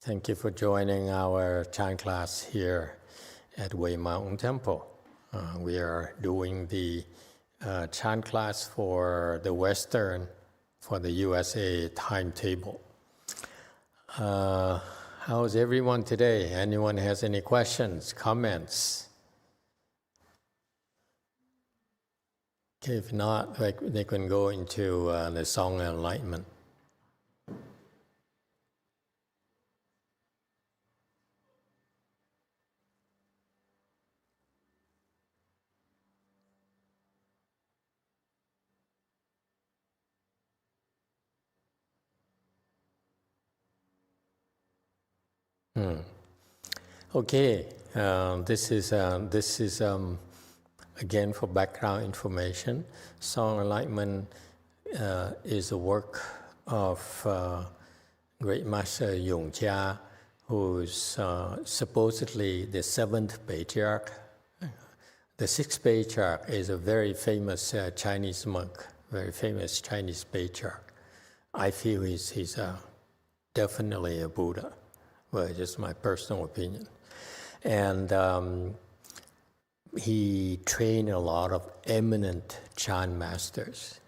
Thank you for joining our Chan class here at Wei Mountain Temple. We are doing the Chan class for the Western, for the USA timetable. How's everyone today? Anyone has any questions, comments? Okay, if not, they can go into the Song of Enlightenment. Okay, this is again for background information. Song Enlightenment is a work of Great Master Yongjia, who is supposedly the seventh patriarch. The sixth patriarch is a very famous Chinese monk, very famous Chinese patriarch. I feel he's definitely a Buddha. Well, just my personal opinion. And he trained a lot of eminent Chan masters.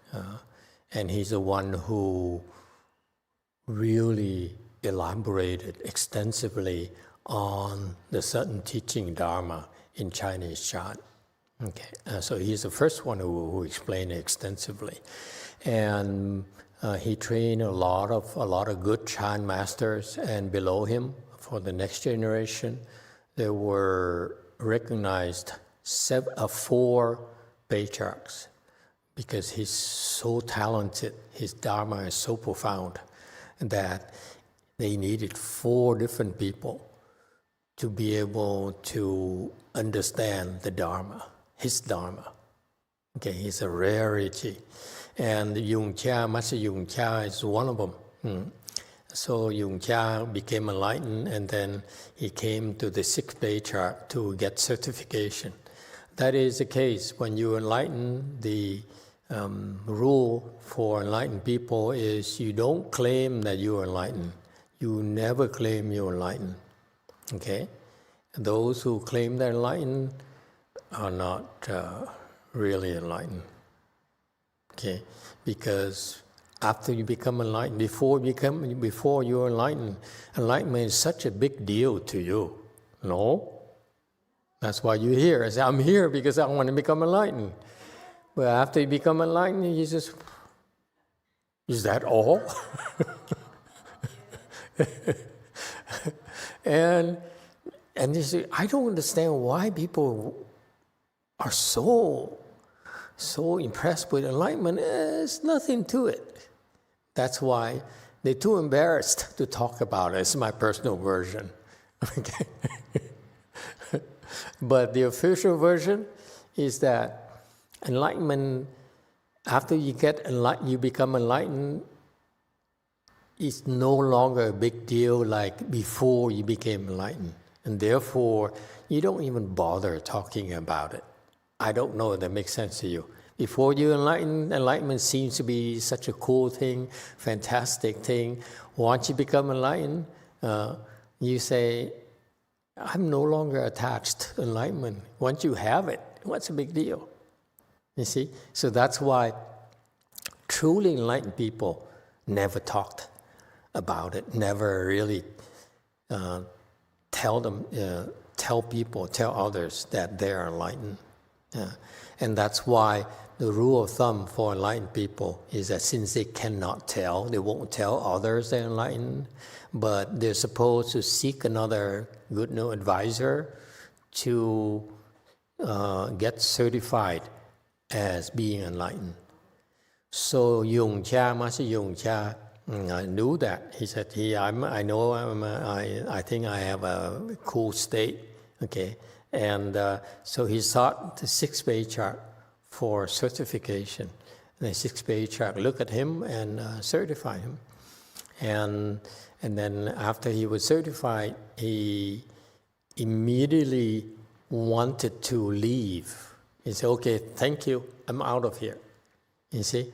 And he's the one who really elaborated extensively on the certain teaching Dharma in Chinese Chan. Okay, so he's the first one who explained it extensively. And he trained a lot of good Chan masters, and below him, for the next generation, there were recognized 4 patriarchs, because he's so talented, his Dharma is so profound, that they needed 4 different people to be able to understand the Dharma, his Dharma. Okay, he's a rarity. And Yongjia, Master Yongjia is one of them. So Yongjia became enlightened, and then he came to the 6th patriarch to get certification. That is the case. When you enlighten, the rule for enlightened people is you don't claim that you're enlightened. You never claim you're enlightened. Okay? Those who claim they're enlightened are not really enlightened. Okay, because after you become enlightened, before you're enlightened, enlightenment is such a big deal to you. No? That's why you're here. I say, I'm here because I want to become enlightened. But after you become enlightened, you just, is that all? and you say, I don't understand why people are so impressed with enlightenment. There's nothing to it. That's why they're too embarrassed to talk about it. It's my personal version. Okay. But the official version is that enlightenment, after you become enlightened, it's no longer a big deal like before you became enlightened. And therefore, you don't even bother talking about it. I don't know if that makes sense to you. Before you enlightenment seems to be such a cool thing, fantastic thing. Once you become enlightened, you say, I'm no longer attached to enlightenment. Once you have it, what's the big deal? You see? So that's why truly enlightened people never talked about it, never really tell others that they are enlightened. And that's why the rule of thumb for enlightened people is that since they cannot tell, they won't tell others they're enlightened, but they're supposed to seek another good advisor to get certified as being enlightened. So Yongjia, Master Yongjia, knew that. He said, I think I have a cool state. Okay. And so he sought the 6th patriarch for certification. And the 6th patriarch looked at him and certified him. And then after he was certified, he immediately wanted to leave. He said, okay, thank you, I'm out of here. You see?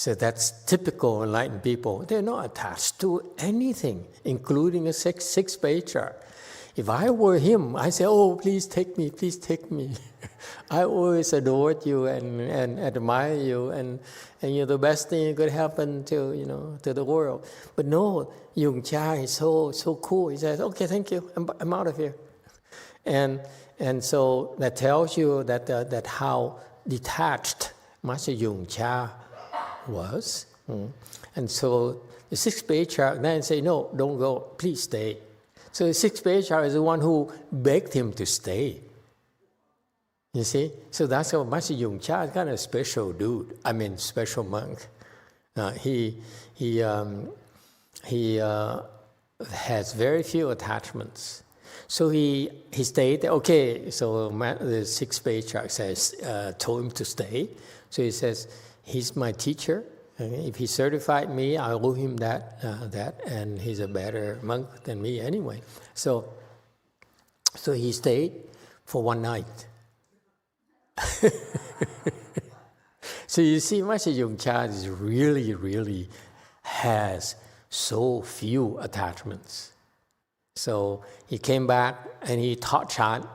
So that's typical enlightened people. They're not attached to anything, including a six-page chart. If I were him, I say, oh, please take me, please take me. I always adored you and admire you, and you're the best thing that could happen to the world. But no, Yung Cha is so cool. He says, okay, thank you, I'm out of here. And so that tells you that how detached Master Yung Cha was. And so the sixth patriarch then say, no, don't go, please stay. So the sixth patriarch is the one who begged him to stay. You see? So that's how Master Yung Cha is kind of a special dude. I mean, special monk. He has very few attachments. So he stayed there. Okay, so the sixth patriarch told him to stay. So he says, he's my teacher. If he certified me, I owe him that, and he's a better monk than me anyway. So he stayed for one night. So you see, Master Yung Cha is really has so few attachments. So he came back and he taught Chan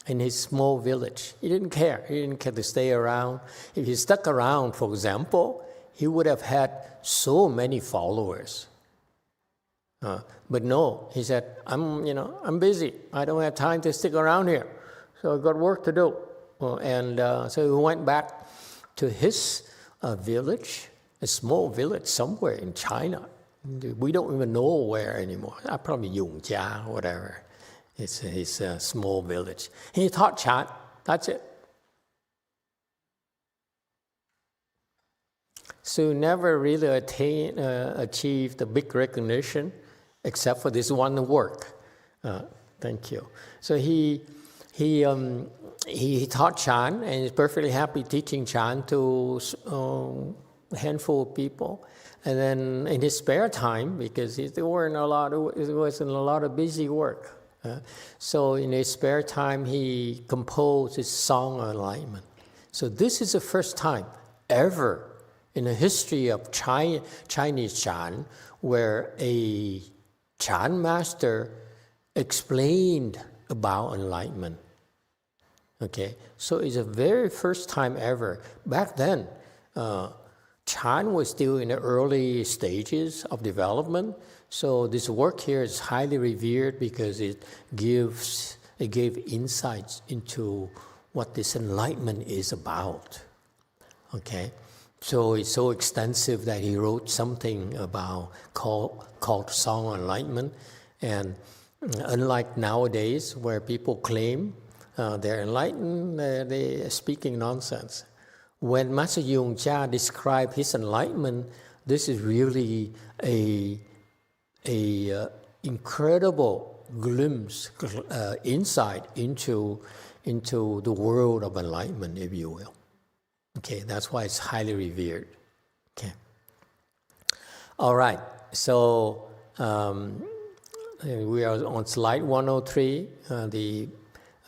in his small village. He didn't care. He didn't care to stay around. If he stuck around, for example, he would have had so many followers. But no, he said, I'm busy. I don't have time to stick around here. So I've got work to do. So he went back to his village, a small village somewhere in China. We don't even know where anymore. Probably Yongjia, whatever. It's his small village. He taught Chan. That's it. So never really achieved the big recognition, except for this one work. Thank you. So he taught Chan, and he's perfectly happy teaching Chan to a handful of people. And then in his spare time, because he was in a lot of busy work, so in his spare time he composed his Song of Enlightenment. So this is the first time ever in the history of Chinese Chan where a Chan master explained about enlightenment. Okay, so it's the very first time ever. Back then, Chan was still in the early stages of development, so this work here is highly revered because it gave insights into what this enlightenment is about. Okay, so it's so extensive that he wrote something about called Song of Enlightenment, and unlike nowadays where people claim they're enlightened, they're speaking nonsense. When Master Yung Cha described his enlightenment, this is really a incredible glimpse, insight into the world of enlightenment, if you will. Okay, that's why it's highly revered. Okay. All right, so we are on slide 103.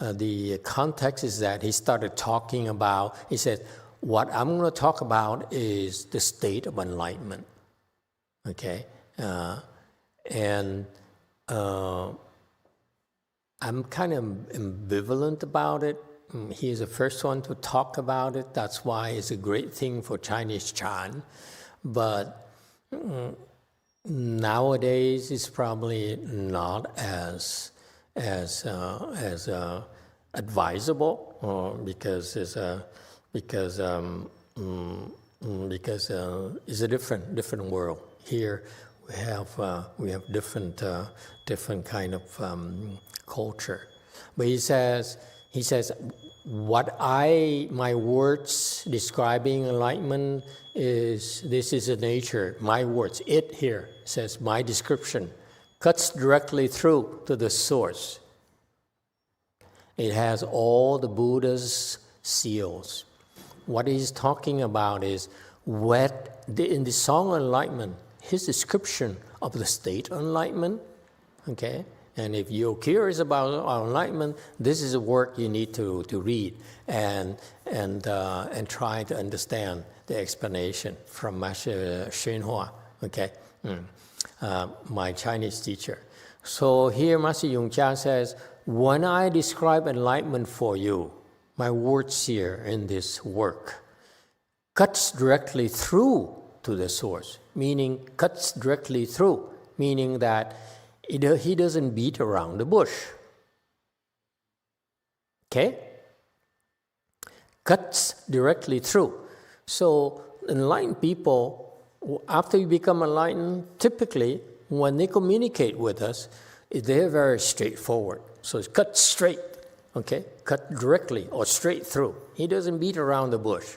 The context is that he started talking about, he said, what I'm going to talk about is the state of enlightenment. Okay? And I'm kind of ambivalent about it. He is the first one to talk about it. That's why it's a great thing for Chinese Chan. But nowadays, it's probably not as advisable because it's a different world. Here we have different kind of culture. But he says my words describing enlightenment this is a nature. My words, it here says my description cuts directly through to the source. It has all the Buddha's seals. What he's talking about is in the Song of Enlightenment, his description of the state of enlightenment, okay, And if you're curious about enlightenment, this is a work you need to read and try to understand the explanation from Master Shenhua, okay, my Chinese teacher. So here Master Yongcha says, when I describe enlightenment for you, my words here in this work cuts directly through to the source, meaning cuts directly through, meaning that he doesn't beat around the bush. Okay? Cuts directly through. So enlightened people, after you become enlightened, typically when they communicate with us, they're very straightforward. So it's cut straight, okay? Cut directly or straight through. He doesn't beat around the bush,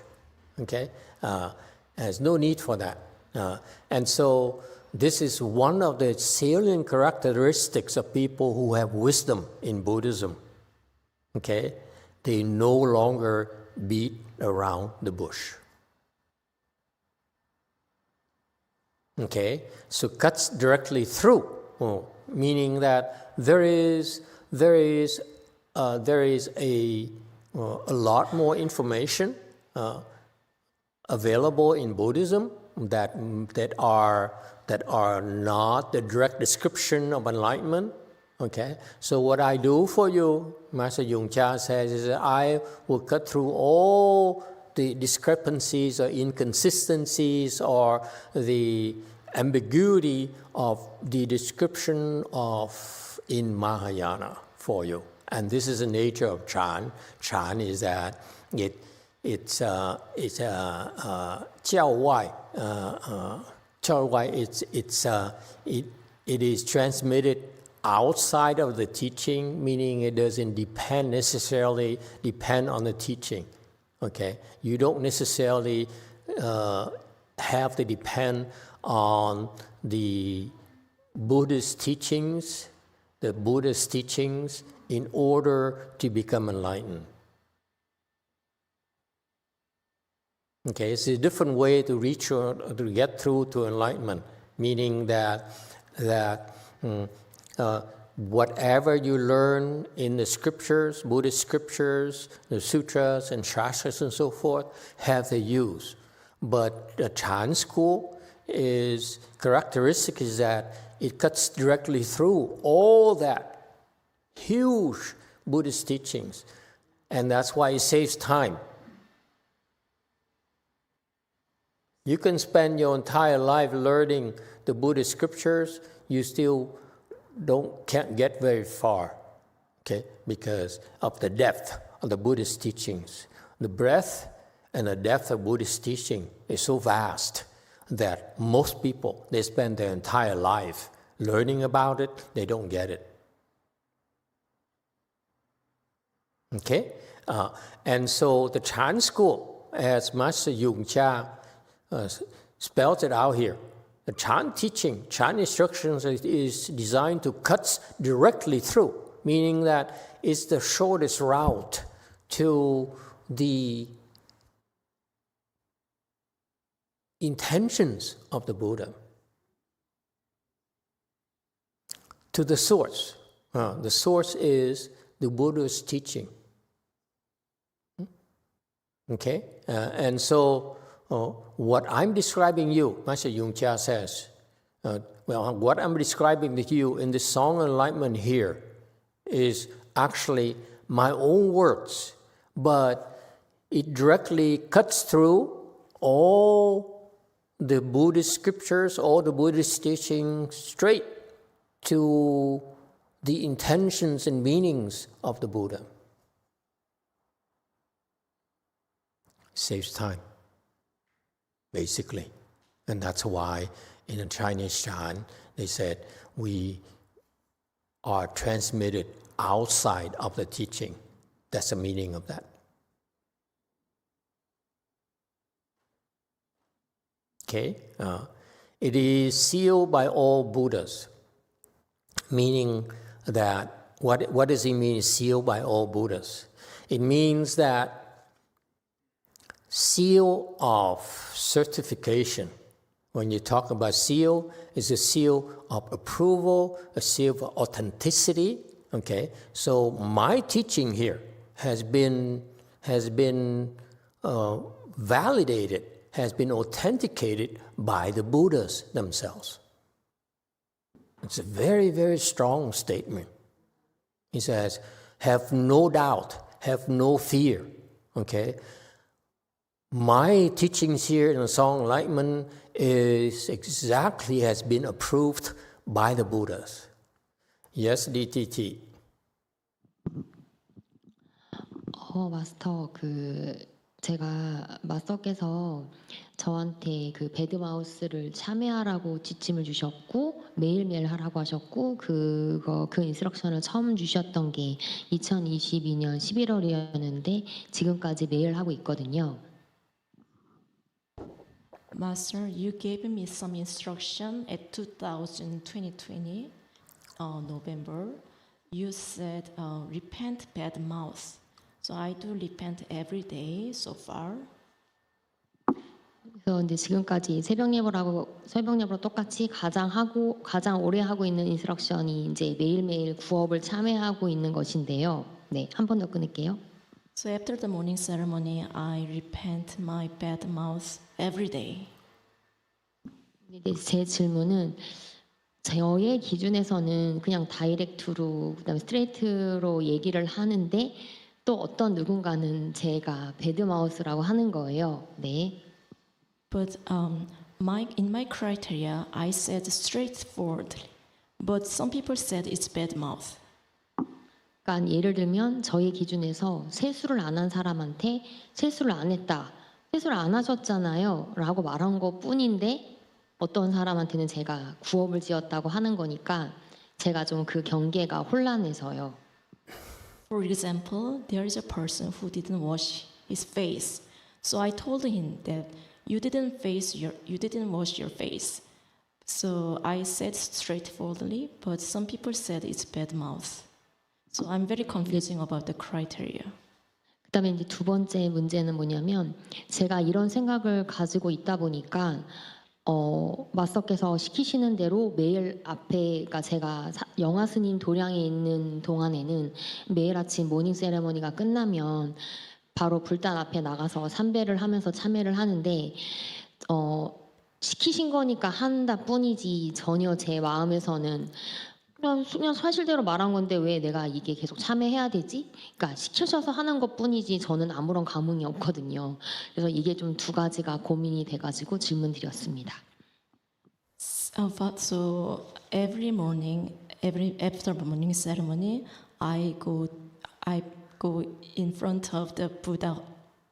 okay? There's no need for that. And so this is one of the salient characteristics of people who have wisdom in Buddhism. Okay? They no longer beat around the bush. Okay? So cuts directly through, meaning that there is a lot more information available in Buddhism that are not the direct description of enlightenment. Okay, so what I do for you, Master Yongcha says, is that I will cut through all the discrepancies or inconsistencies or the ambiguity of the description of in Mahayana for you. And this is the nature of Chan. Chan is that it's 教外. It is transmitted outside of the teaching, meaning it doesn't necessarily depend on the teaching. Okay, you don't necessarily have to depend on the Buddhist teachings, in order to become enlightened. Okay, it's a different way to reach or to get through to enlightenment, meaning that whatever you learn in the scriptures, Buddhist scriptures, the sutras and shastras and so forth, have their use. But the Chan school characteristic is that it cuts directly through all that huge Buddhist teachings, and that's why it saves time. You can spend your entire life learning the Buddhist scriptures, you still can't get very far, okay, because of the depth of the Buddhist teachings. The breadth and the depth of Buddhist teaching is so vast that most people, they spend their entire life learning about it, they don't get it. Okay? And so the Chan school, as Master Yongcha spells it out here, the Chan teaching, Chan instructions is designed to cut directly through, meaning that it's the shortest route to the intentions of the Buddha, to the source. The source is the Buddha's teaching. Okay? And so what I'm describing you, Master Yongcha says, what I'm describing to you in this Song of Enlightenment here is actually my own words, but it directly cuts through all the Buddhist scriptures, all the Buddhist teachings, straight to the intentions and meanings of the Buddha. Saves time, basically. And that's why in the Chinese Chan, they said, we are transmitted outside of the teaching. That's the meaning of that. Okay? It is sealed by all Buddhas, meaning that, what does it mean, sealed by all Buddhas? It means that seal of certification When you talk about seal, it's a seal of approval, a seal of authenticity. Okay, so my teaching here has been validated, has been authenticated by the Buddhas themselves. It's a very, very strong statement. He says, have no doubt, have no fear. Okay, my teachings here in the Song Enlightenment is exactly has been approved by the Buddhas. Yes, DTT. 마스터, 제가 마스터께서 저한테 그 배드마우스를 참여하라고 지침을 주셨고 매일매일 하라고 하셨고 그 인스트럭션을 처음 주셨던 게 2022년 11월이었는데 지금까지 매일 하고 있거든요. Master, you gave me some instruction at 2020 November. You said repent bad mouth. So I do repent every day so far. 그래서 이제 지금까지 새벽 예보로 똑같이 가장 오래 하고 있는 인스트럭션이 이제 매일매일 구업을 참여하고 있는 것인데요. 네, 한 번 더 끊을게요. So after the morning ceremony, I repent my bad mouth every day. 제 질문은 저의 기준에서는 그냥 다이렉트로 그다음에 스트레이트로 얘기를 하는데 또 어떤 누군가는 제가 배드마우스라고 하는 거예요. 네. But in my criteria, I said straightforwardly. But some people said it's bad mouth. 그러니까 예를 들면 저의 기준에서 세수를 안 한 사람한테 세수를 안 했다. 세수를 안 하셨잖아요. 라고 말한 것뿐인데 어떤 사람한테는 제가 구업을 지었다고 하는 거니까 제가 좀 그 경계가 혼란해서요. For example, there is a person who didn't wash his face. So I told him that you didn't wash your face. So I said straightforwardly, but some people said it's bad mouth. So I'm very confusing about the criteria. 그다음에 이제 두 번째 문제는 뭐냐면 제가 이런 생각을 가지고 있다 보니까 마스터께서 시키시는 대로 매일 앞에, 그러니까 제가 영화 스님 도량에 있는 동안에는 매일 아침 모닝 세레머니가 끝나면 바로 불단 앞에 나가서 삼배를 하면서 참회를 하는데 시키신 거니까 한다 뿐이지 전혀 제 마음에서는 그냥 사실대로 말한 건데 왜 내가 이게 계속 참여해야 되지? 그러니까 시키셔서 하는 것뿐이지 저는 아무런 감흥이 없거든요. 그래서 이게 좀 두 가지가 고민이 돼가지고 질문 드렸습니다. So every morning, after morning ceremony, I go in front of the Buddha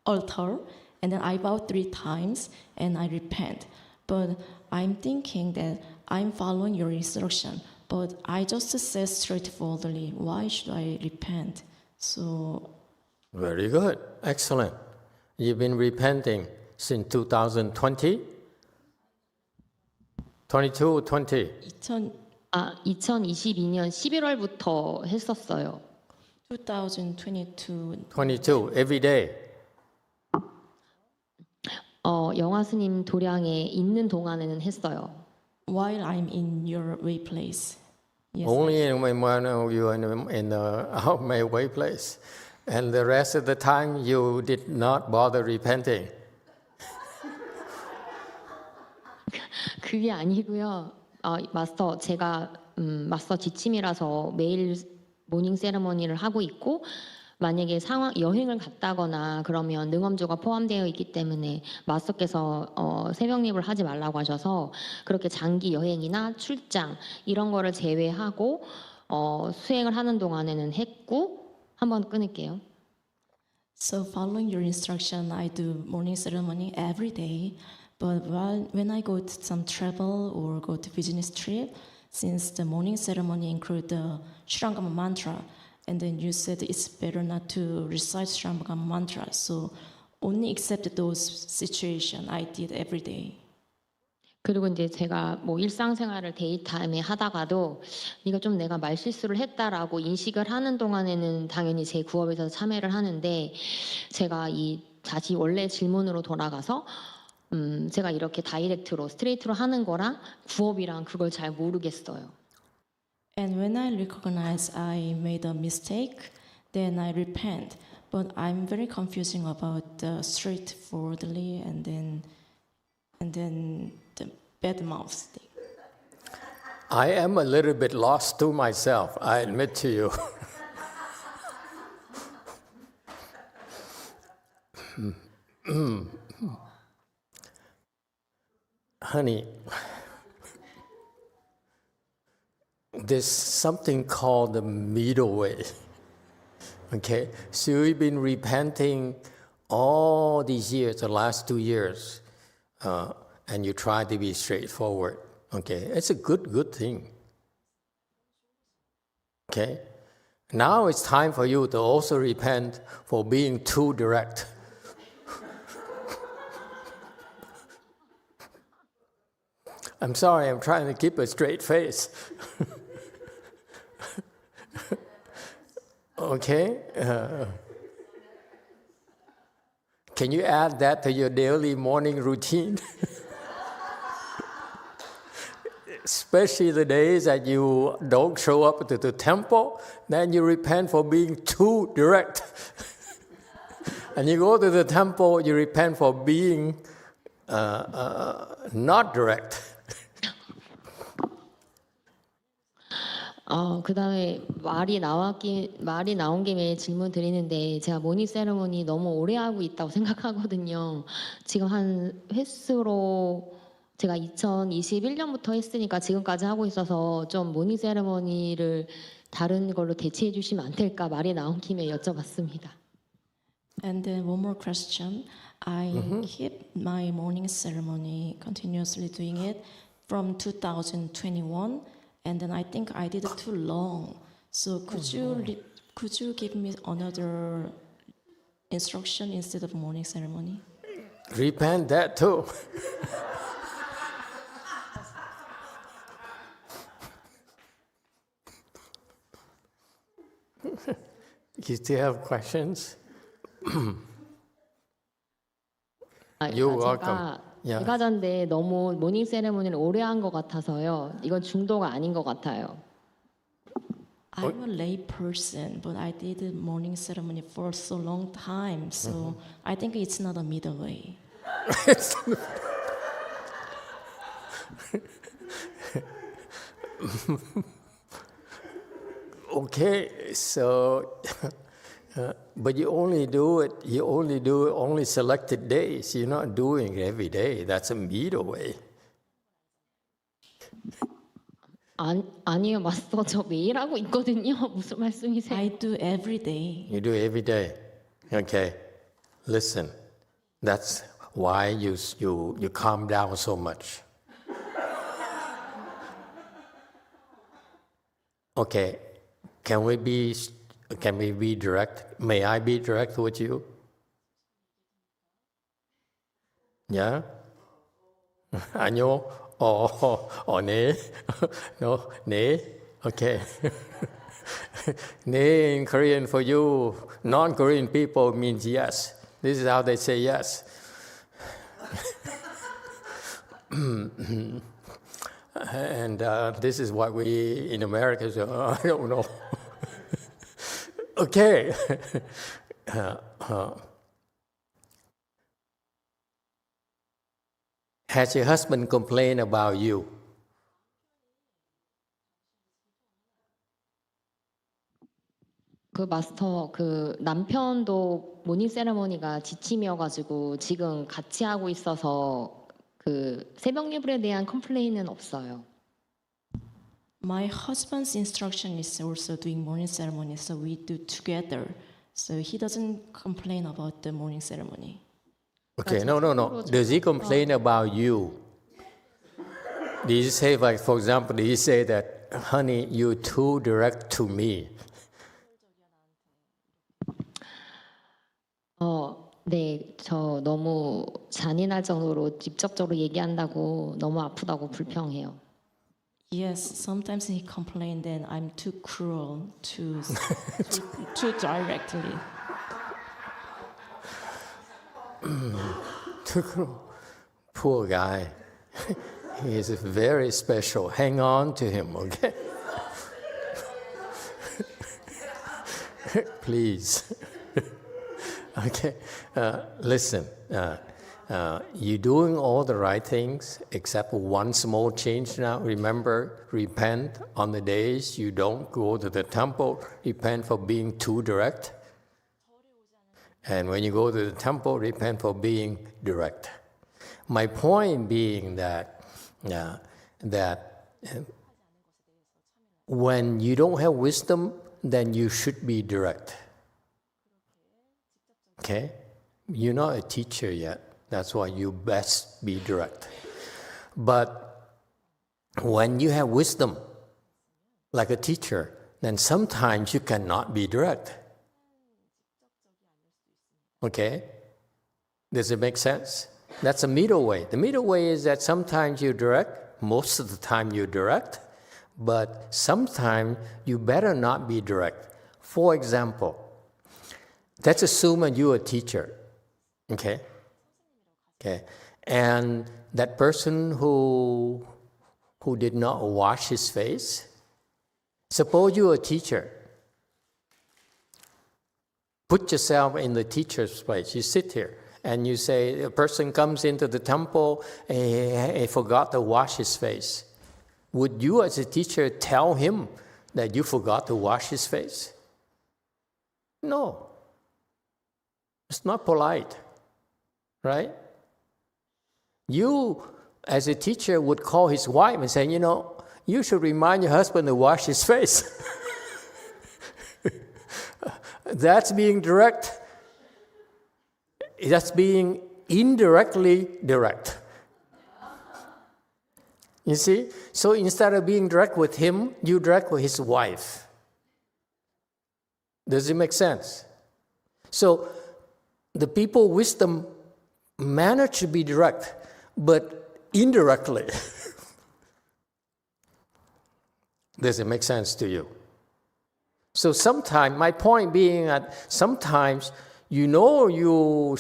altar, and then I bow 3 times, and I repent. But I'm thinking that I'm following your instruction. But I just said straightforwardly, why should I repent? So Very good. Excellent. You've been repenting since 2020? 22, 20? 2022년 11월부터 했었어요. 2022. 22, every day. 영화 스님 도량에 있는 동안에는 했어요. While I'm in your way place. Yes, Only in when you in our my way place. And the rest of the time you did not bother repenting. 그게 아니고요. 마스터 제가 마스터 지침이라서 매일 모닝 세레머니를 하고 있고 만약에 여행을 갔다거나 그러면 능엄조가 포함되어 있기 때문에 마스터께서 새벽 예불 하지 말라고 하셔서 그렇게 장기 여행이나 출장 이런 거를 제외하고 수행을 하는 동안에는 했고 한번 끊을게요. So following your instruction, I do morning ceremony every day. But when I go to some travel or go to business trip, since the morning ceremony include the Shurangama mantra, and then you said it's better not to recite Shurangama mantra, so only except those situations I did every day. 그리고 이제 제가 뭐 일상생활을 데이타임에 하다가도 이거 좀 내가 말실수를 했다라고 인식을 하는 동안에는 당연히 제 구업에서 참여를 하는데 제가 이 다시 원래 질문으로 돌아가서 제가 이렇게 다이렉트로 스트레이트로 하는 거랑 부업이랑 그걸 잘 모르겠어요. And when I recognize I made a mistake, then I repent. But I'm very confusing about the straightforwardly and then the bad mouth thing. I am a little bit lost to myself, I admit to you. Honey, there's something called the middle way. Okay, so we've been repenting all these years, the last 2 years, and you try to be straightforward. Okay, it's a good thing. Okay, now it's time for you to also repent for being too direct. I'm sorry, I'm trying to keep a straight face. Okay? Can you add that to your daily morning routine? Especially the days that you don't show up to the temple, then you repent for being too direct. And you go to the temple, you repent for being not direct. 그다음에 말이 나온 김에 질문 드리는데 제가 모닝 세레모니 너무 오래 하고 있다고 생각하거든요. 지금 한 횟수로 제가 2021년부터 했으니까 지금까지 하고 있어서 좀 모닝 세레모니를 다른 걸로 대체해 주시면 안 될까 말이 나온 김에 여쭤봤습니다. And then one more question. I keep my morning ceremony, continuously doing it from 2021. And then I think I did it too long. So could you give me another instruction instead of morning ceremony? Repent that too. You still have questions? You're welcome. Yeah. 일가자인데 너무 모닝 세레모니를 오래 한 것 같아서요. 이건 중도가 아닌 것 같아요. I'm a lay person, but I did the morning ceremony for so long time. So I think it's not a middle way. Okay, so but you only do it only selected days. You're not doing it every day. That's a middle way. 아니요, 마스터. 저 매일 하고 있거든요. 무슨 말씀이세요? I do every day. You do every day. Okay. Listen. That's why you calm down so much. Okay. Can we be direct? May I be direct with you? Yeah? 아니요. 네. No, 네. Okay. 네 in Korean for you, non-Korean people means yes. This is how they say yes. And this is what we in America say, I don't know. Okay. Has your husband complained about you? 그 마스터, 그 남편도 모닝 세레모니가 지침이어가지고 지금 같이 하고 있어서 그 새벽 예불에 대한 컴플레인은 없어요. My husband's instruction is also doing morning ceremony, so we do together. So he doesn't complain about the morning ceremony. Okay, no. Does he complain about you? Did he say, like, for example, did he say that, honey, you're too direct to me? 네, 저 너무 잔인할 정도로 직접적으로 얘기한다고 너무 아프다고 불평해요. Yes, sometimes he complained that I'm too cruel, too directly. Too cruel. Poor guy. He is very special. Hang on to him, okay? Please. Okay, listen. You're doing all the right things except one small change now. Remember, repent on the days you don't go to the temple. Repent for being too direct. And when you go to the temple, repent for being direct. My point being that when you don't have wisdom, then you should be direct. Okay? You're not a teacher yet. That's why you best be direct. But when you have wisdom, like a teacher, then sometimes you cannot be direct. Okay? Does it make sense? That's a middle way. The middle way is that sometimes you're direct, most of the time you're direct, but sometimes you better not be direct. For example, let's assume that you're a teacher, okay? Okay, and that person who did not wash his face, suppose you're a teacher. Put yourself in the teacher's place. You sit here and you say, a person comes into the temple and he forgot to wash his face. Would you as a teacher tell him that you forgot to wash his face? No. It's not polite, right? You, as a teacher, would call his wife and say, you should remind your husband to wash his face. That's being direct. That's being indirectly direct. You see? So instead of being direct with him, you direct with his wife. Does it make sense? So the people with wisdom manage to be direct, but indirectly. Does it make sense to you? So sometimes, my point being that sometimes you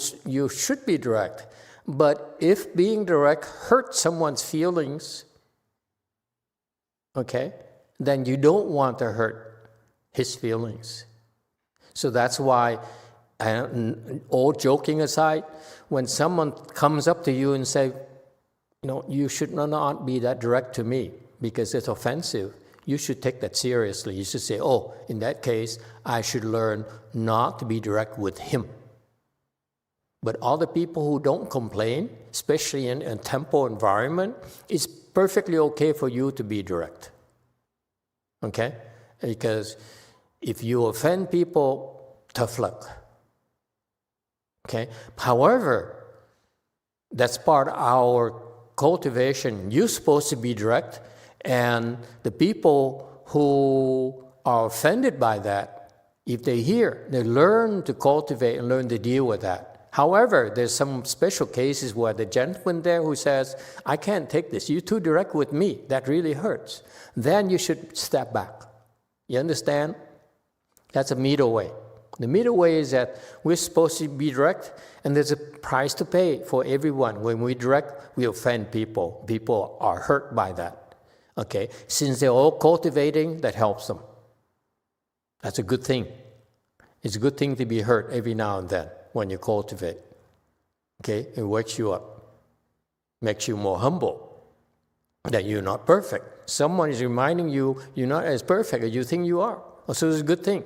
should be direct, but if being direct hurts someone's feelings, okay, then you don't want to hurt his feelings. So that's why, all joking aside, when someone comes up to you and say, you should not be that direct to me because it's offensive, you should take that seriously. You should say, in that case, I should learn not to be direct with him. But other people who don't complain, especially in a temple environment, it's perfectly okay for you to be direct. Okay? Because if you offend people, tough luck. Okay? However, that's part of our cultivation. You're supposed to be direct, and the people who are offended by that, if they hear, they learn to cultivate and learn to deal with that. However, there's some special cases where the gentleman there who says, I can't take this, you're too direct with me, that really hurts. Then you should step back. You understand? That's a middle way. The middle way is that we're supposed to be direct, and there's a price to pay for everyone. When we direct, we offend people. People are hurt by that. Okay? Since they're all cultivating, that helps them. That's a good thing. It's a good thing to be hurt every now and then when you cultivate. Okay? It wakes you up. Makes you more humble. That you're not perfect. Someone is reminding you you're not as perfect as you think you are. So it's a good thing.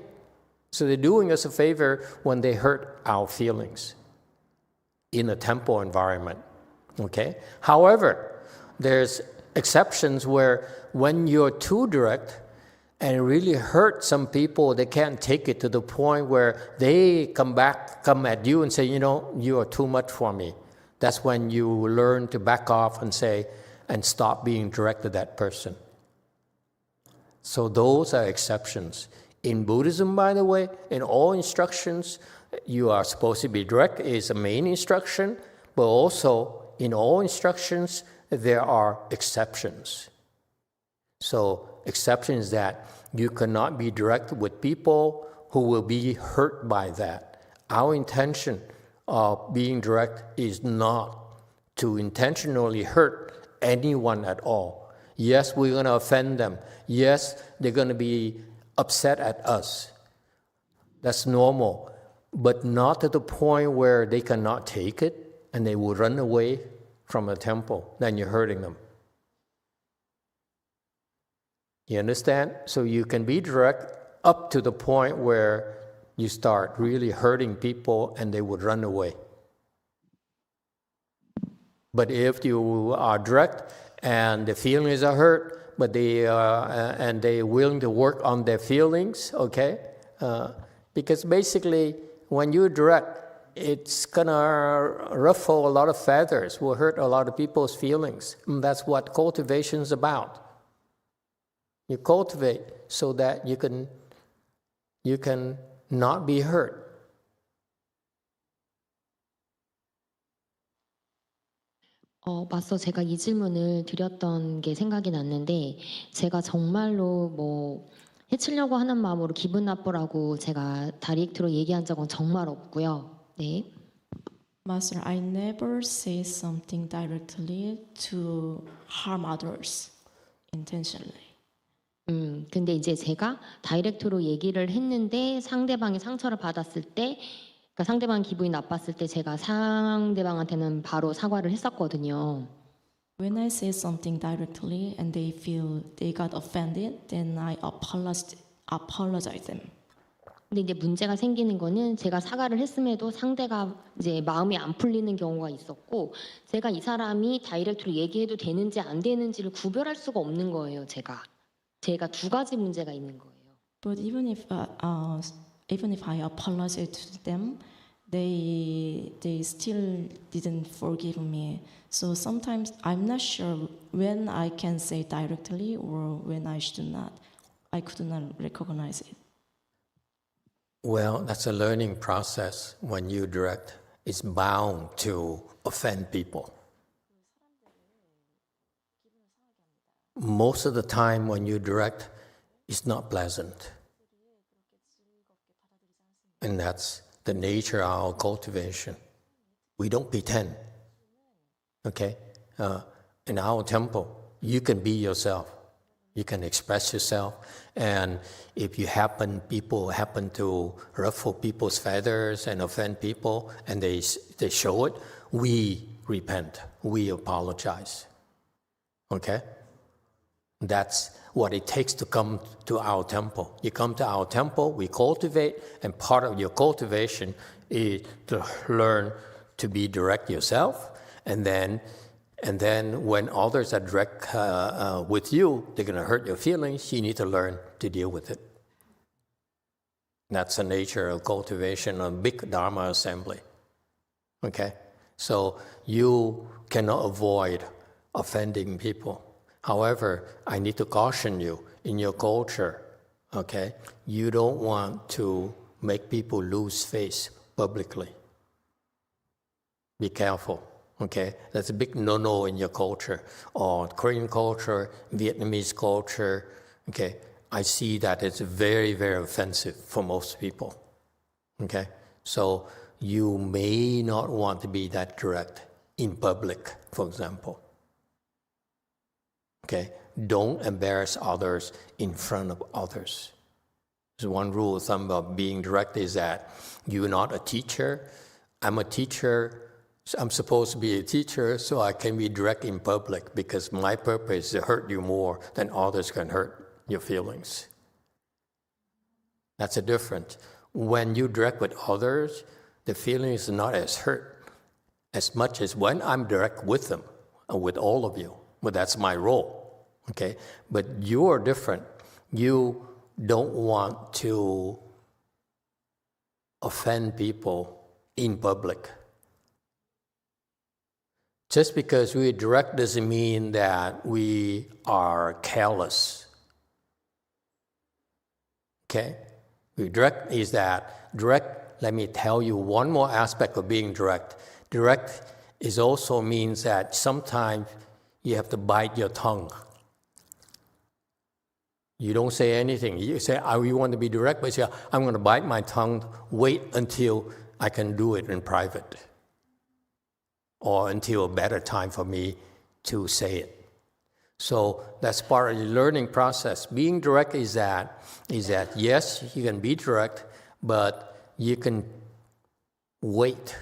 So they're doing us a favor when they hurt our feelings in a temple environment. Okay? However, there's exceptions where when you're too direct and it really hurts some people, they can't take it to the point where they come at you and say, you are too much for me. That's when you learn to back off and stop being direct to that person. So those are exceptions. In Buddhism, by the way, in all instructions, you are supposed to be direct is the main instruction, but also in all instructions, there are exceptions. So exceptions that you cannot be direct with people who will be hurt by that. Our intention of being direct is not to intentionally hurt anyone at all. Yes, we're going to offend them. Yes, they're going to be upset at us. That's normal, but not to the point where they cannot take it and they will run away from the temple. Then you're hurting them. You understand? So you can be direct up to the point where you start really hurting people and they would run away. But if you are direct and the feelings are hurt, but they're willing to work on their feelings, okay? Because basically, when you're direct, it's gonna ruffle a lot of feathers, will hurt a lot of people's feelings. And that's what cultivation's about. You cultivate so that you can not be hurt. 맞서 제가 이 질문을 드렸던 게 생각이 났는데 제가 정말로 뭐 해치려고 하는 마음으로 기분 나쁘라고 제가 다이렉트로 얘기한 적은 정말 없고요. 네. Master, I never say something directly to harm others intentionally. 근데 이제 제가 다이렉트로 얘기를 했는데 상대방이 상처를 받았을 때, 그러니까 상대방 기분이 나빴을 때 제가 상대방한테는 바로 사과를 했었거든요. When I say something directly and they feel they got offended, then I apologize them. 근데 이제 문제가 생기는 거는 제가 사과를 했음에도 상대가 이제 마음이 안 풀리는 경우가 있었고, 제가 이 사람이 다이렉트로 얘기해도 되는지 안 되는지를 구별할 수가 없는 거예요. 제가 두 가지 문제가 있는 거예요. But even if I apologize to them, they still didn't forgive me. So sometimes I'm not sure when I can say directly or when I should not. I could not recognize it. Well, that's a learning process. When you direct, it's bound to offend people. Most of the time when you direct, it's not pleasant. And that's the nature of our cultivation. We don't pretend. Okay? In our temple, you can be yourself. You can express yourself. And if people happen to ruffle people's feathers and offend people, and they show it, we repent. We apologize. Okay? That's what it takes to come to our temple. You come to our temple, we cultivate, and part of your cultivation is to learn to be direct yourself, and then when others are direct with you, they're going to hurt your feelings. You need to learn to deal with it. That's the nature of cultivation of big Dharma assembly. Okay? So you cannot avoid offending people. However, I need to caution you, in your culture, okay, you don't want to make people lose face publicly. Be careful, okay? That's a big no-no in your culture, or Korean culture, Vietnamese culture, okay? I see that it's very, very offensive for most people, okay? So you may not want to be that direct in public, for example. Okay, don't embarrass others in front of others. There's one rule of thumb about being direct is that you're not a teacher. I'm a teacher. So I'm supposed to be a teacher, so I can be direct in public because my purpose is to hurt you more than others can hurt your feelings. That's a difference. When you direct with others, the feeling is not as hurt as much as when I'm direct with them, or with all of you. Well, that's my role, okay? But you're different. You don't want to offend people in public. Just because we're direct doesn't mean that we are careless, okay? Direct is that, direct, let me tell you one more aspect of being direct. Direct is also means that sometimes you have to bite your tongue. You don't say anything. You say, you want to be direct, but you say, I'm going to bite my tongue, wait until I can do it in private. or until a better time for me to say it. So that's part of the learning process. Being direct is that yes, you can be direct, but you can wait.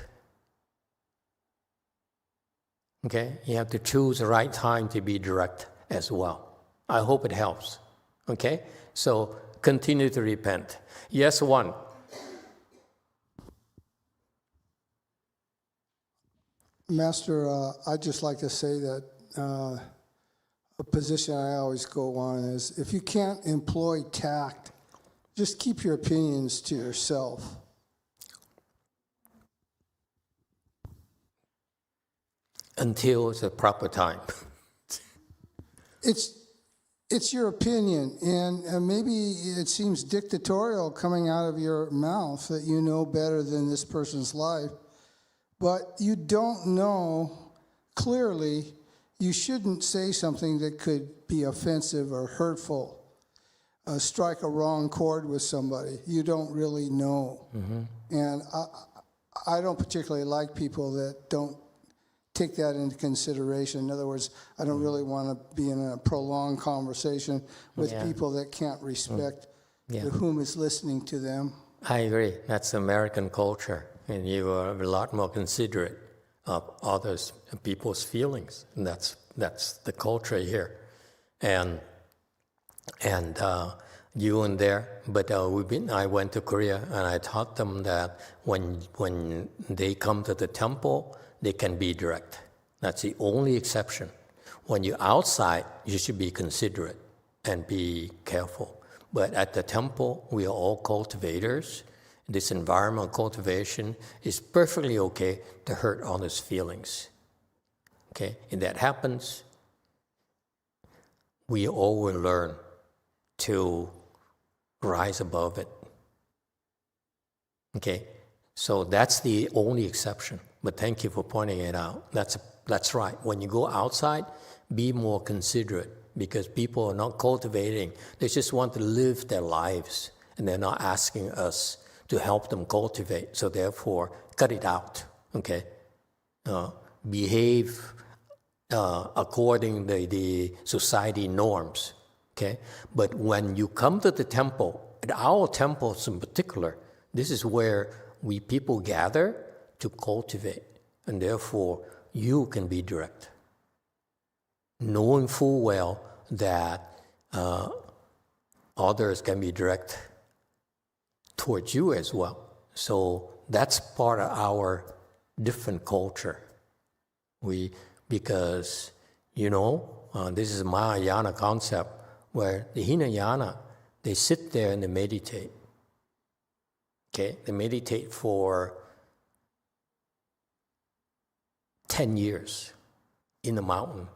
Okay? You have to choose the right time to be direct as well. I hope it helps. Okay? So continue to repent. Yes, one. Master, I'd just like to say that a position I always go on is if you can't employ tact, just keep your opinions to yourself. Until the proper time. It's your opinion, and maybe it seems dictatorial coming out of your mouth that you know better than this person's life, but you don't know clearly. You shouldn't say something that could be offensive or hurtful, strike a wrong chord with somebody. You don't really know. Mm-hmm. And I don't particularly like people that don't take that into consideration. In other words, I don't really want to be in a prolonged conversation with people that can't respect whom is listening to them. I agree. That's American culture, and you are a lot more considerate of others, people's feelings, and that's the culture here, and you and there. But I went to Korea, and I taught them that when they come to the temple, they can be direct. That's the only exception. When you're outside, you should be considerate and be careful. But at the temple, we are all cultivators. This environmental cultivation is perfectly okay to hurt others' feelings. Okay? And that happens, we all will learn to rise above it. Okay? So that's the only exception. But thank you for pointing it out. That's right. When you go outside, be more considerate, because people are not cultivating. They just want to live their lives, and they're not asking us to help them cultivate. So therefore, cut it out. Okay? Behave according to the society norms. Okay? But when you come to the temple, at our temples in particular, this is where we people gather to cultivate, and therefore you can be direct, knowing full well that others can be direct towards you as well. So that's part of our different culture. Because this is a Mahayana concept where the Hinayana, they sit there and they meditate. Okay, they meditate for 10 years in the mountain.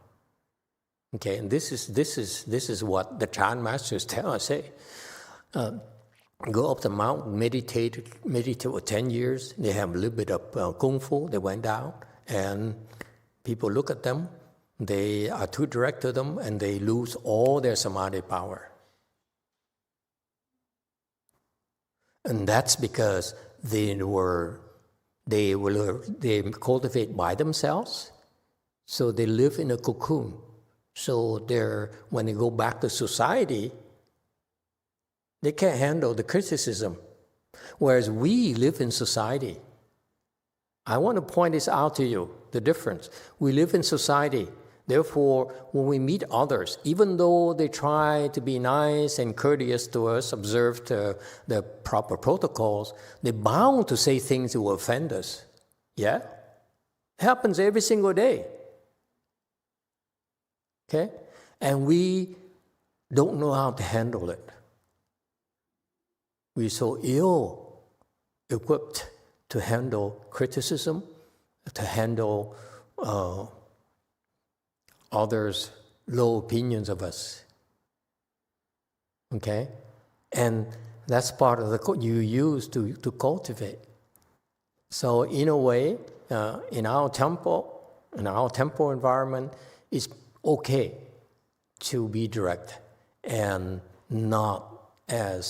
Okay, and this is what the Chan masters tell us. Say, go up the mountain, meditate for 10 years. They have a little bit of kung fu. They went down, and people look at them. They are too direct to them, and they lose all their samadhi power. And that's because they cultivate by themselves, so they live in a cocoon. So when they go back to society, they can't handle the criticism. Whereas we live in society. I want to point this out to you, the difference. We live in society. Therefore, when we meet others, even though they try to be nice and courteous to us, observe the proper protocols, they're bound to say things that will offend us. Yeah? It happens every single day. Okay? And we don't know how to handle it. We're so ill-equipped to handle criticism, to handle others' low opinions of us. Okay? And that's part of you use to cultivate. So in a way, in our temple environment, it's okay to be direct and not and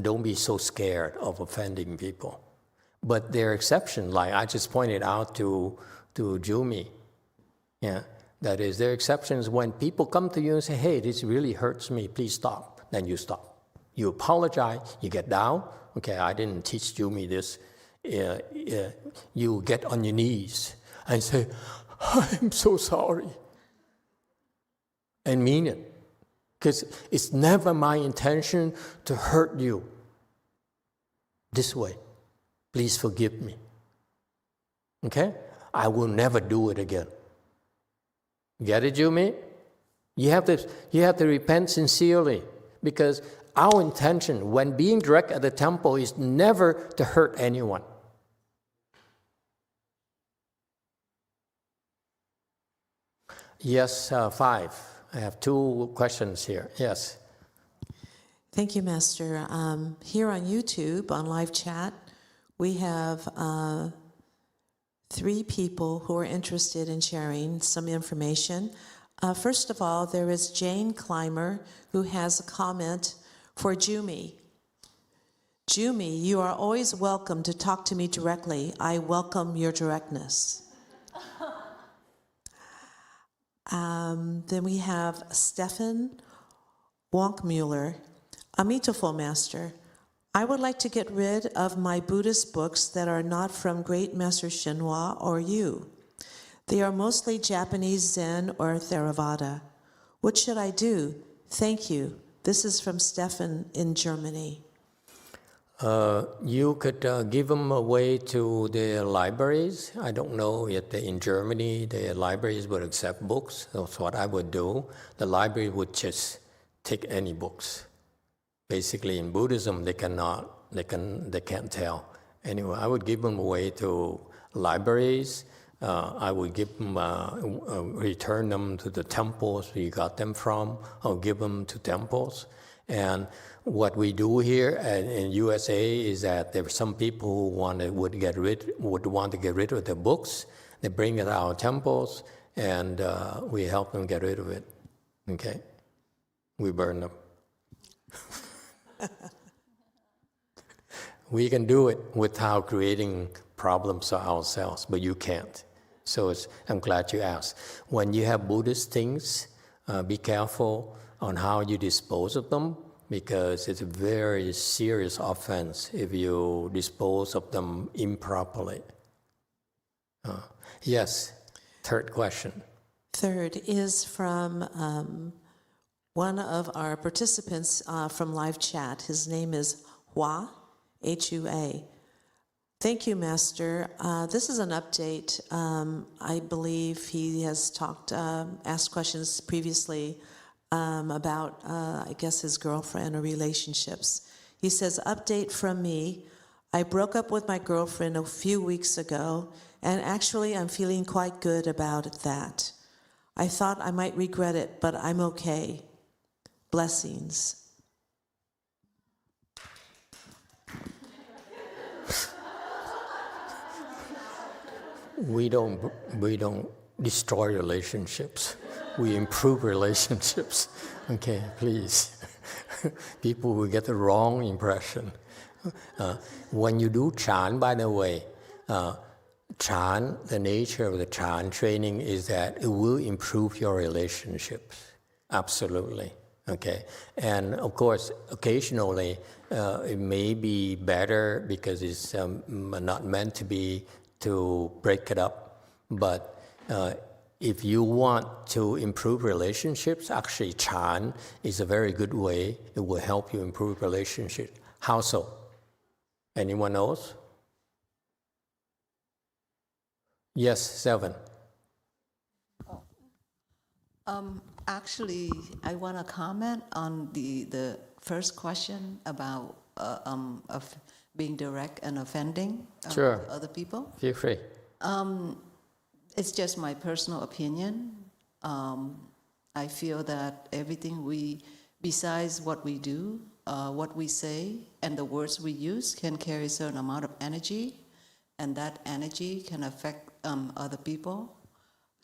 don't be so scared of offending people. But there are exceptions, like I just pointed out to Jumi. Yeah, that is, there are exceptions when people come to you and say, hey, this really hurts me, please stop. Then you stop. You apologize, you get down. Okay, I didn't teach Jumi this. You get on your knees and say, I'm so sorry. And mean it. Because it's never my intention to hurt you this way. Please forgive me. Okay? I will never do it again. Get it, Jumi? You have to repent sincerely, because our intention when being direct at the temple is never to hurt anyone. Yes, 5. I have 2 questions here. Yes. Thank you, Master. Here on YouTube, on live chat, we have 3 people who are interested in sharing some information. First of all, there is Jane Clymer, who has a comment for Jumi. Jumi, you are always welcome to talk to me directly. I welcome your directness. Then we have Stefan Wonkmuller. Amitofo, Master. I would like to get rid of my Buddhist books that are not from Great Master Shenhua or you. They are mostly Japanese Zen or Theravada. What should I do? Thank you. This is from Stefan in Germany. You could give them away to the libraries. I don't know if in Germany the libraries would accept books. That's what I would do. The library would just take any books. Basically, in Buddhism, they can't tell. Anyway, I would give them away to libraries. I would give them, return them to the temples where you got them from, or give them to temples. And what we do here in USA is that there are some people who would want to get rid of the books. They bring it to our temples, and we help them get rid of it. Okay, we burn them. We can do it without creating problems for ourselves, but you can't. So I'm glad you asked. When you have Buddhist things, be careful on how you dispose of them, because it's a very serious offense if you dispose of them improperly. Yes, 3rd question. 3rd is from one of our participants from live chat. His name is Hua, H-U-A. Thank you, Master. This is an update. I believe he has asked questions previously about, I guess, his girlfriend or relationships. He says, update from me. I broke up with my girlfriend a few weeks ago, and actually I'm feeling quite good about that. I thought I might regret it, but I'm okay. Blessings. We don't destroy relationships. We improve relationships. Okay, please. People will get the wrong impression. When you do Chan, by the way, Chan, the nature of the Chan training is that it will improve your relationships. Absolutely. Okay. And of course, occasionally, it may be better because it's not meant to be to break it up. But if you want to improve relationships, actually Chan is a very good way. It will help you improve relationships. How so? Anyone else? Yes, 7. Actually, I want to comment on the first question about of being direct and offending other people. Feel free. It's just my personal opinion. I feel that everything besides what we do, what we say, and the words we use can carry a certain amount of energy, and that energy can affect other people.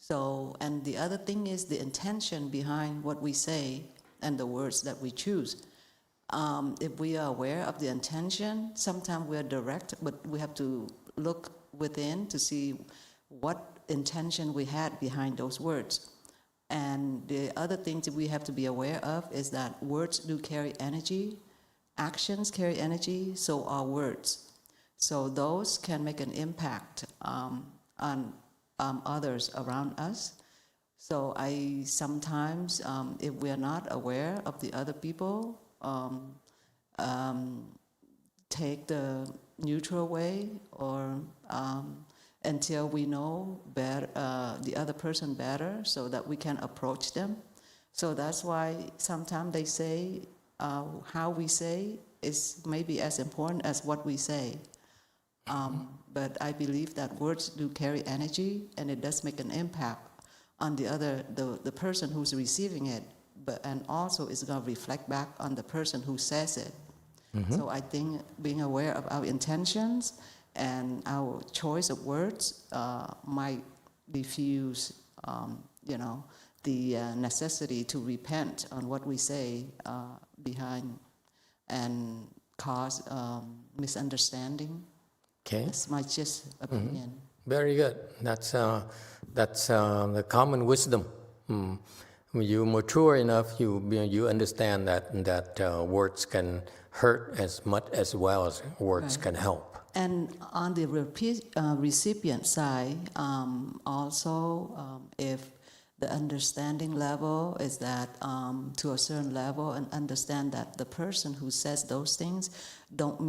So, and the other thing is the intention behind what we say and the words that we choose. if we are aware of the intention, sometimes we are direct, but we have to look within to see what intention we had behind those words. And the other thing that we have to be aware of is that words do carry energy, actions carry energy, so are words. So those can make an impact on others around us. So I sometimes, if we are not aware of the other people, take the neutral way or until we know better, the other person better so that we can approach them. So that's why sometimes they say how we say is maybe as important as what we say. But I believe that words do carry energy and it does make an impact on the person who's receiving it, and also it's going to reflect back on the person who says it. So I think being aware of our intentions and our choice of words might diffuse, the necessity to repent on what we say behind and cause misunderstanding. Okay. That's my just opinion. Very good. That's the common wisdom. When you mature enough, you understand that words can hurt as much as well as words can help. And on the recipient side, also, if the understanding level is that to a certain level, and understand that the person who says those things doesn't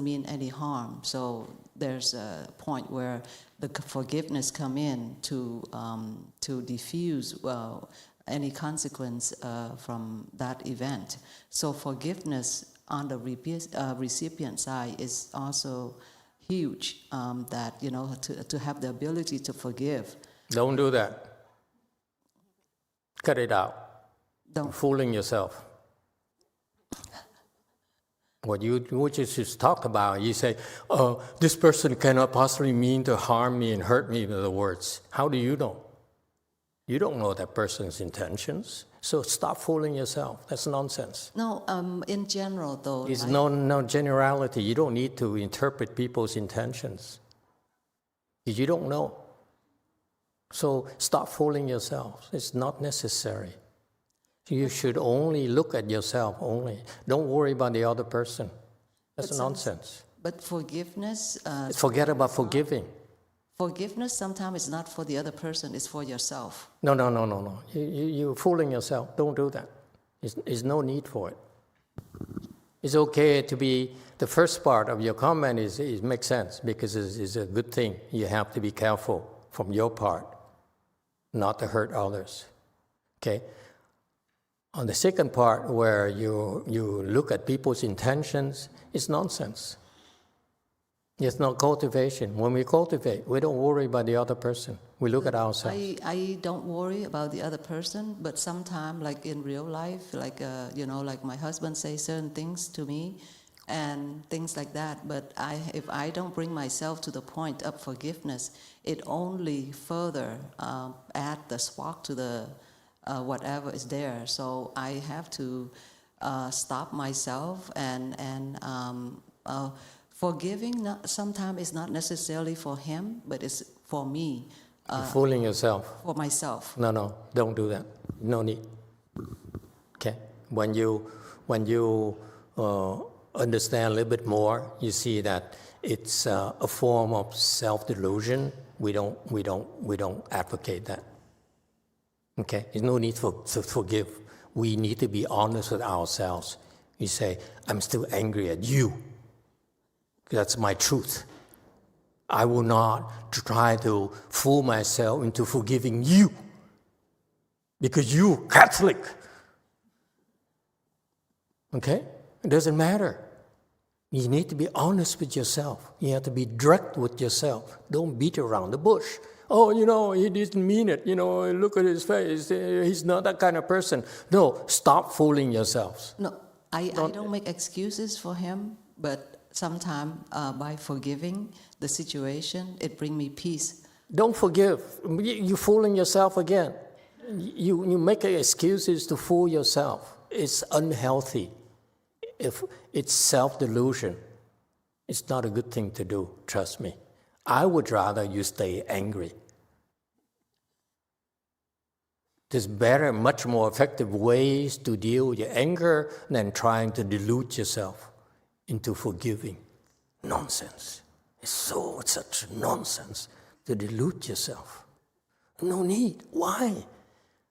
mean any harm. So there's a point where the forgiveness come in to diffuse any consequence from that event. So forgiveness on the recipient side is also huge. That to have the ability to forgive. Don't do that. Cut it out. Don't. Fooling yourself. What you just talk about, you say, this person cannot possibly mean to harm me and hurt me with the words. How do you know? You don't know that person's intentions. So stop fooling yourself. That's nonsense. No, in general though. It's no generality. You don't need to interpret people's intentions. Because you don't know. So stop fooling yourself. It's not necessary. You should only look at yourself only. Don't worry about the other person. That's nonsense. But forgiveness... Forget about forgiving. Forgiveness sometimes is not for the other person, it's for yourself. No. You're fooling yourself. Don't do that. There's no need for it. It's okay to be... The first part of your comment makes sense because it's a good thing. You have to be careful from your part not to hurt others. Okay? On the second part, where you look at people's intentions, it's nonsense. It's not cultivation. When we cultivate, we don't worry about the other person. We look at ourselves. I don't worry about the other person, but sometimes, like in real life, like like my husband says certain things to me, and things like that. But if I don't bring myself to the point of forgiveness, it only further add the spark to the whatever is there. So I have to stop myself and forgiving sometimes is not necessarily for him, but it's for me. You're fooling yourself. For myself. No, don't do that. No need. Okay? When you understand a little bit more, you see that it's a form of self-delusion. We don't advocate that. Okay? There's no need to forgive. We need to be honest with ourselves. You say, I'm still angry at you. That's my truth. I will not try to fool myself into forgiving you because you're Catholic. Okay? It doesn't matter. You need to be honest with yourself. You have to be direct with yourself. Don't beat around the bush. Oh, he didn't mean it. Look at his face. He's not that kind of person. No, stop fooling yourselves. No, I don't make excuses for him, but sometimes by forgiving the situation, it brings me peace. Don't forgive. You're fooling yourself again. You make excuses to fool yourself. It's unhealthy. if it's self-delusion, it's not a good thing to do, trust me. I would rather you stay angry. There's better, much more effective ways to deal with your anger than trying to delude yourself into forgiving. Nonsense. It's such nonsense to delude yourself. No need. Why?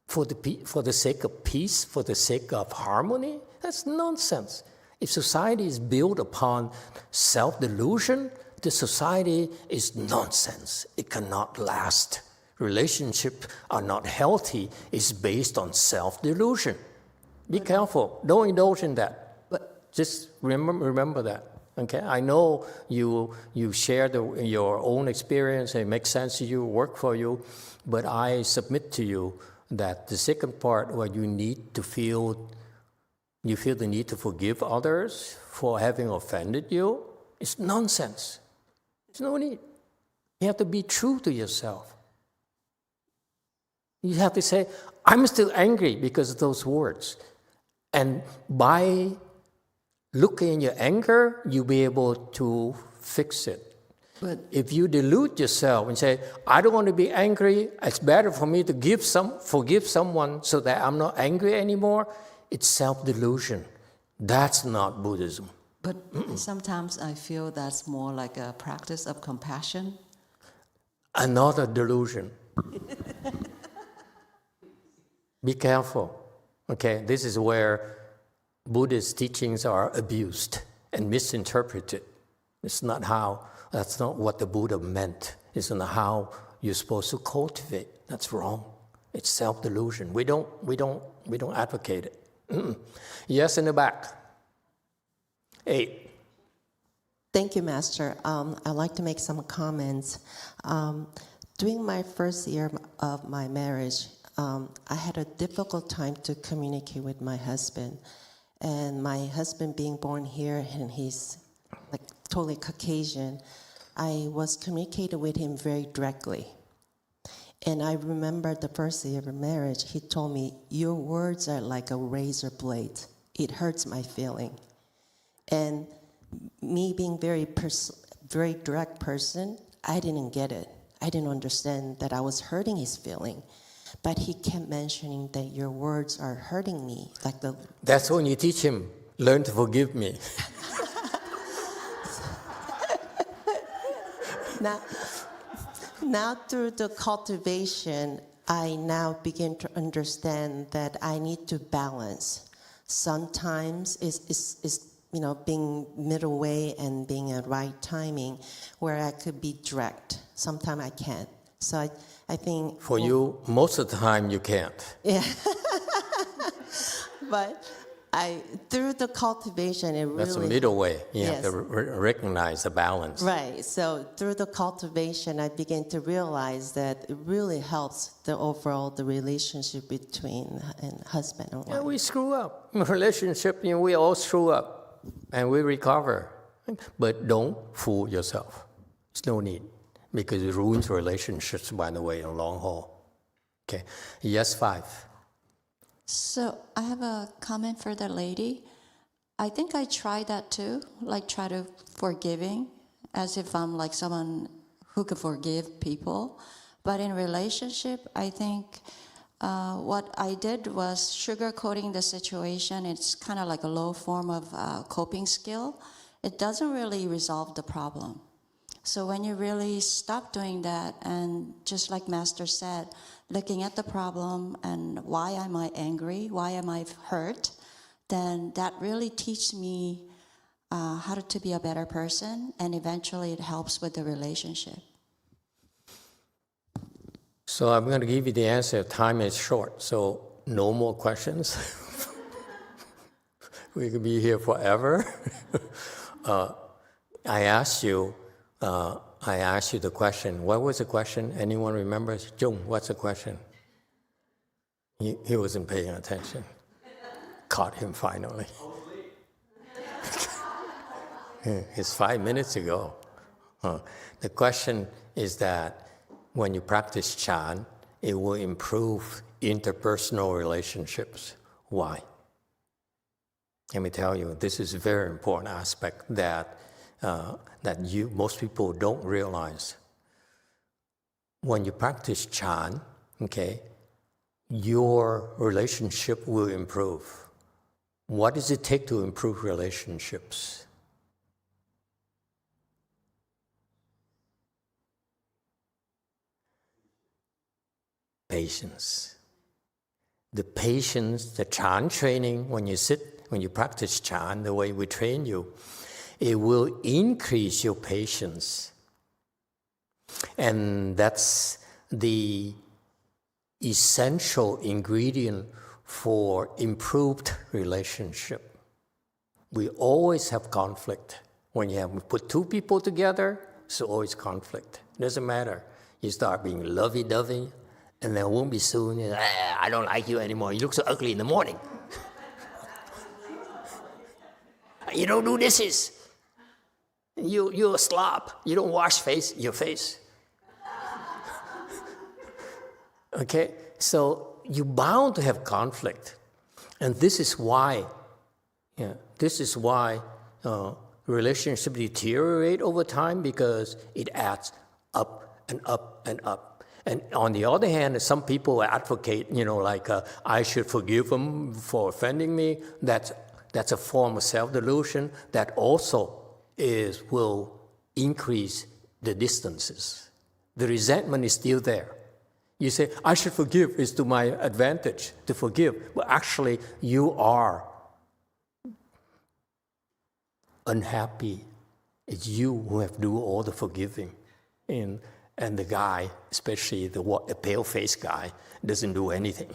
For the sake of peace, for the sake of harmony? That's nonsense. If society is built upon self-delusion, the society is nonsense. It cannot last. Relationships are not healthy. It's based on self-delusion. Be careful. Don't indulge in that. But just remember that. Okay, I know you share your own experience. It makes sense to you, work for you, but I submit to you that the second part, where you feel the need to forgive others for having offended you, is nonsense. There's no need. You have to be true to yourself. You have to say, I'm still angry because of those words. And by looking in your anger, you'll be able to fix it. But if you delude yourself and say, I don't want to be angry, it's better for me to forgive someone so that I'm not angry anymore, it's self-delusion. That's not Buddhism. But sometimes I feel that's more like a practice of compassion. Another delusion. Be careful. Okay, this is where Buddhist teachings are abused and misinterpreted. That's not what the Buddha meant. It's not how you're supposed to cultivate. That's wrong. It's self-delusion. We don't advocate it. Yes, in the back. 8. Thank you, Master. I'd like to make some comments. During my first year of my marriage, I had a difficult time to communicate with my husband. And my husband being born here, and he's like totally Caucasian, I was communicating with him very directly. And I remember the first year of marriage, he told me, your words are like a razor blade. It hurts my feeling. And me being very direct person, I didn't get it. I didn't understand that I was hurting his feeling. But he kept mentioning that your words are hurting me. That's when you teach him, learn to forgive me. Now through the cultivation, I now begin to understand that I need to balance. Sometimes it's being middle way and being at right timing, where I could be direct. Sometimes I can't. So I think... For you, most of the time you can't. Yeah. But through the cultivation, it That's really... a middle way. You Yes. have to recognize the balance. Right. So through the cultivation, I began to realize that it really helps the relationship between husband and wife. Yeah, we screw up. In a relationship, we all screw up and we recover. But don't fool yourself. There's no need, because it ruins relationships, by the way, in the long haul. Okay. Yes, 5. So I have a comment for the lady. I think I tried that too, like try to forgiving, as if I'm like someone who could forgive people. But in relationship, I think what I did was sugarcoating the situation. It's kind of like a low form of coping skill. It doesn't really resolve the problem. So when you really stop doing that, and just like Master said, looking at the problem and why am I angry, why am I hurt, then that really teaches me how to be a better person, and eventually it helps with the relationship. So I'm going to give you the answer. Time is short, so no more questions. We could be here forever. I asked you the question. What was the question? Anyone remembers? Jung, what's the question? He wasn't paying attention. Caught him finally. It's 5 minutes ago. The question is that when you practice Chan, it will improve interpersonal relationships. Why? let me tell you, this is a very important aspect that most people don't realize. When you practice Chan, okay, your relationship will improve. What does it take to improve relationships? Patience. The patience, the Chan training, when you practice Chan, the way we train you, it will increase your patience. And that's the essential ingredient for improved relationship. We always have conflict. When you put two people together, it's always conflict. Doesn't matter. You start being lovey-dovey, and then won't be soon, I don't like you anymore. You look so ugly in the morning. You don't do dishes. You're a slob. You don't wash your face. Okay? So you're bound to have conflict. And this is why relationships deteriorate over time, because it adds up and up and up. And on the other hand, some people advocate, I should forgive them for offending me. That's a form of self-delusion that also will increase the distances. The resentment is still there. You say, I should forgive, it's to my advantage to forgive. But actually, you are unhappy. It's you who have to do all the forgiving. And the guy, especially the pale-faced guy, doesn't do anything.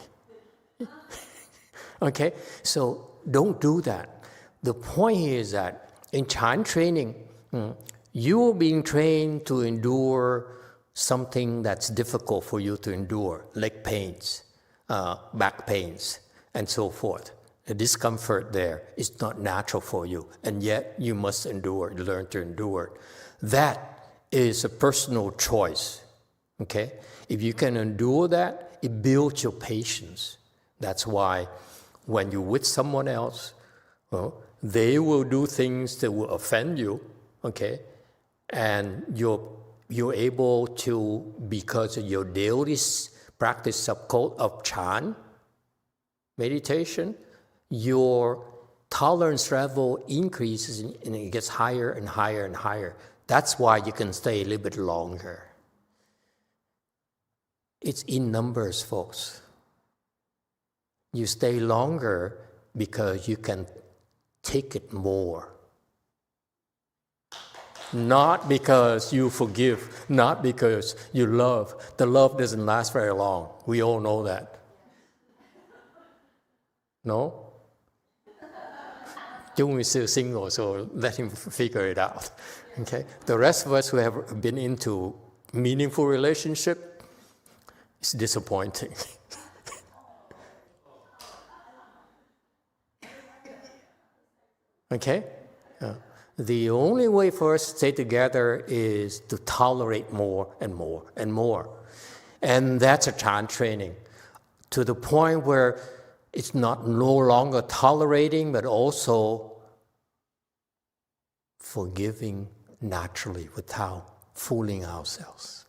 Okay? So don't do that. The point here is that in Chan training, you are being trained to endure something that's difficult for you to endure, leg pains, back pains, and so forth. The discomfort there is not natural for you, and yet you must endure, learn to endure it. That is a personal choice, okay? If you can endure that, it builds your patience. That's why when you're with someone else, they will do things that will offend you, okay? And you're able to, because of your daily practice of Chan, meditation, your tolerance level increases and it gets higher and higher and higher. That's why you can stay a little bit longer. It's in numbers, folks. You stay longer because you can take it more. Not because you forgive, not because you love. The love doesn't last very long. We all know that. No? Jung is still single, so let him figure it out. Okay? The rest of us who have been into meaningful relationship, it's disappointing. Okay? The only way for us to stay together is to tolerate more and more and more. And that's a Chan training, to the point where it's no longer tolerating, but also forgiving naturally without fooling ourselves.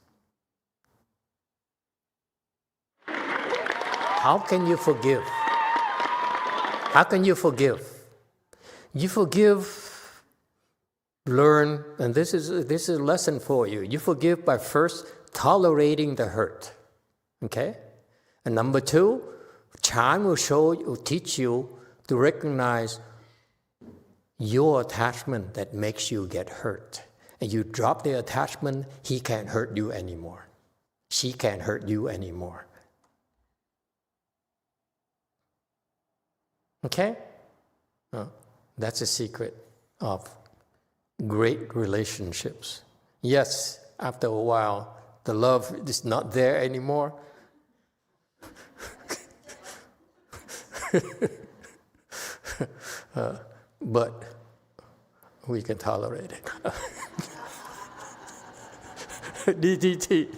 How can you forgive? How can you forgive? You forgive, learn, and this is a lesson for you. You forgive by first tolerating the hurt, okay? And number two, Chan will teach you to recognize your attachment that makes you get hurt. And you drop the attachment, he can't hurt you anymore. She can't hurt you anymore. Okay? That's a secret of great relationships. Yes, after a while, the love is not there anymore. But we can tolerate it. DDT.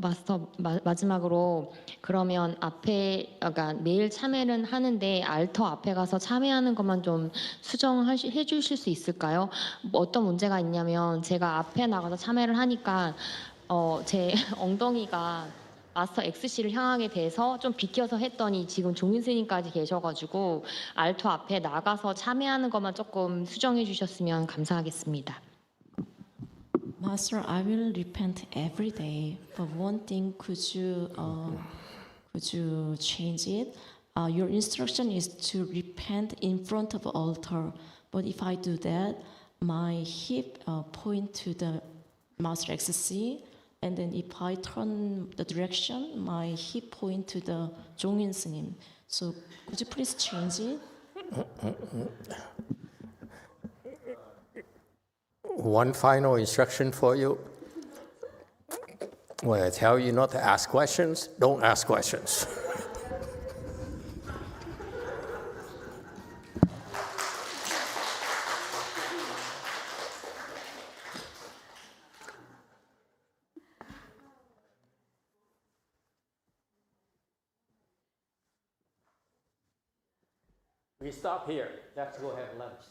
마스터 마지막으로 그러면 앞에 그러니까 매일 참회는 하는데 알터 앞에 가서 참회하는 것만 좀 수정해 주실 수 있을까요? 뭐 어떤 문제가 있냐면 제가 앞에 나가서 참회를 하니까 제 엉덩이가 마스터 XC를 향하게 돼서 좀 비켜서 했더니 지금 종인 스님까지 계셔가지고 알터 앞에 나가서 참회하는 것만 조금 수정해 주셨으면 감사하겠습니다. Master, I will repent every day. But one thing, could you change it? Your instruction is to repent in front of altar. But if I do that, my hip point to the Master XC, and then if I turn the direction, my hip point to the Jongin S님. So could you please change it? One final instruction for you. When I tell you not to ask questions, don't ask questions. We stop here. Let's go have lunch.